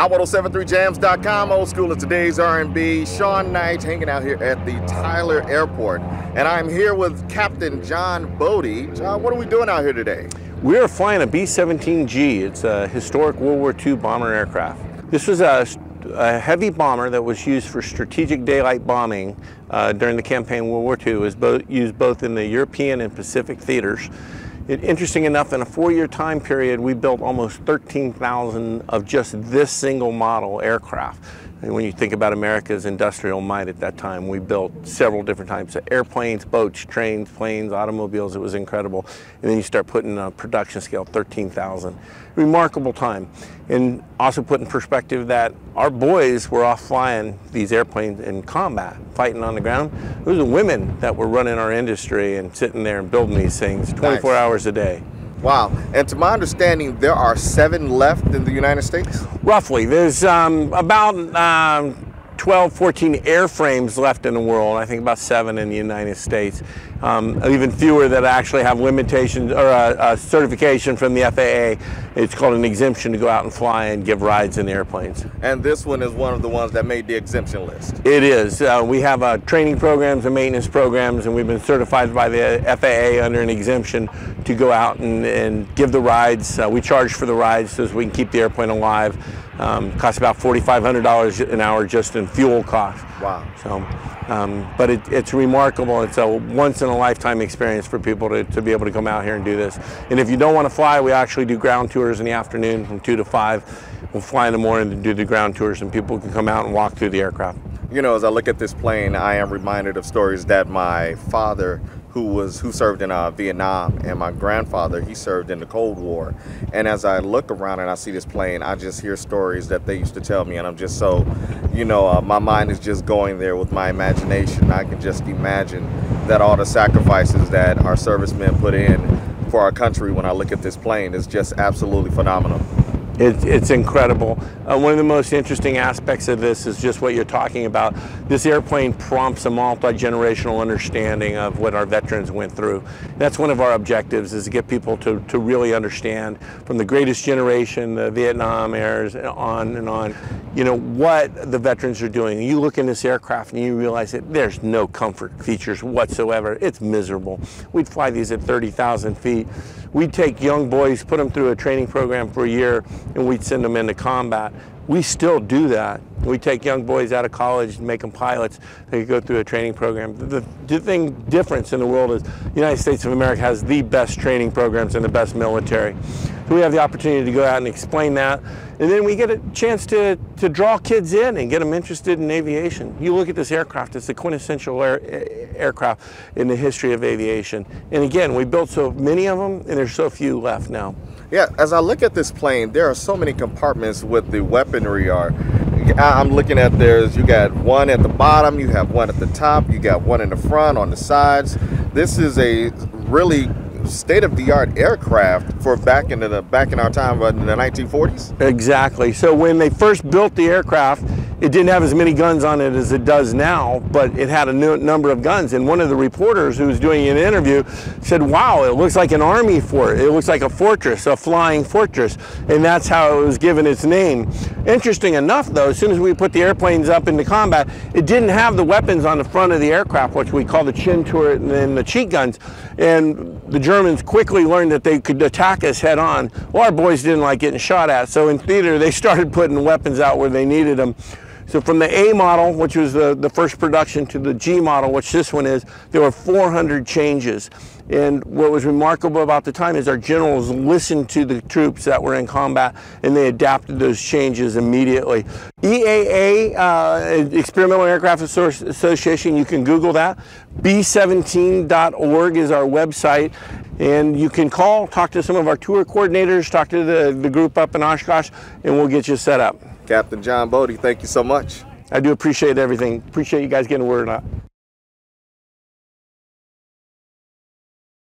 I'm1073jams.com, old school of today's R&B. Sean Knight hanging out here at the Tyler Airport. And I'm here with Captain John Bodie. John, what are we doing out here today? We're flying a B17G. It's a historic World War II bomber aircraft. This was a heavy bomber that was used for strategic daylight bombing during the campaign World War II. It was used both in the European and Pacific theaters. Interesting enough, in a 4-year time period, we built almost 13,000 of just this single model aircraft. And when you think about America's industrial might at that time, we built several different types of airplanes, boats, trains, planes, automobiles. It was incredible. And then you start putting a production scale, 13,000. Remarkable time. And also put in perspective that our boys were off flying these airplanes in combat, fighting on the ground. Those were women that were running our industry and sitting there and building these things 24 hours a day. Wow. And to my understanding, there are 7 left in the United States? Roughly. There's about 12, 14 airframes left in the world. I think about 7 in the United States. Even fewer that actually have limitations or a certification from the FAA. It's called an exemption to go out and fly and give rides in the airplanes. And this one is one of the ones that made the exemption list. It is. We have training programs and maintenance programs, and we've been certified by the FAA under an exemption to go out and give the rides. We charge for the rides so we can keep the airplane alive. Costs about $4,500 an hour just in fuel costs. Wow. So, but it's remarkable. It's a once-in-a-lifetime experience for people to be able to come out here and do this. And if you don't want to fly, we actually do ground tours in the afternoon from 2 to 5. We'll fly in the morning and do the ground tours, and people can come out and walk through the aircraft. You know, as I look at this plane, I am reminded of stories that my father, who served in Vietnam, and my grandfather, he served in the Cold War. And as I look around and I see this plane, I just hear stories that they used to tell me, and I'm just so, you know, my mind is just going there with my imagination. I can just imagine that all the sacrifices that our servicemen put in for our country when I look at this plane is just absolutely phenomenal. It's incredible. One of the most interesting aspects of this is just what you're talking about. This airplane prompts a multi-generational understanding of what our veterans went through. That's one of our objectives, is to get people to really understand, from the greatest generation, the Vietnam heirs, on and on, you know, what the veterans are doing. You look in this aircraft and you realize that there's no comfort features whatsoever. It's miserable. We'd fly these at 30,000 feet. We'd take young boys, put them through a training program for a year, and we'd send them into combat. We still do that. We take young boys out of college and make them pilots. They go through a training program. The difference in the world is the United States of America has the best training programs and the best military. So we have the opportunity to go out and explain that. And then we get a chance to draw kids in and get them interested in aviation. You look at this aircraft, it's the quintessential aircraft in the history of aviation. And again, we built so many of them, and there's so few left now. Yeah, as I look at this plane, there are so many compartments with the weaponry. I'm looking at you got one at the bottom, you have one at the top, you got one in the front, on the sides. This is a really state-of-the-art aircraft for back in our time in the 1940s. Exactly. So when they first built the aircraft, it didn't have as many guns on it as it does now, but it had a number of guns. And one of the reporters who was doing an interview said, wow, it looks like an army fort. It looks like a fortress, a flying fortress. And that's how it was given its name. Interesting enough, though, as soon as we put the airplanes up into combat, it didn't have the weapons on the front of the aircraft, which we call the chin turret and the cheek guns. And the Germans quickly learned that they could attack us head on. Well, our boys didn't like getting shot at, so in theater they started putting weapons out where they needed them. So from the A model, which was the first production, to the G model, which this one is, there were 400 changes. And what was remarkable about the time is our generals listened to the troops that were in combat, and they adapted those changes immediately. EAA, Experimental Aircraft Association, you can Google that. B17.org is our website. And you can talk to some of our tour coordinators, talk to the group up in Oshkosh, and we'll get you set up. Captain John Bodie, thank you so much. I do appreciate everything. Appreciate you guys getting the word out.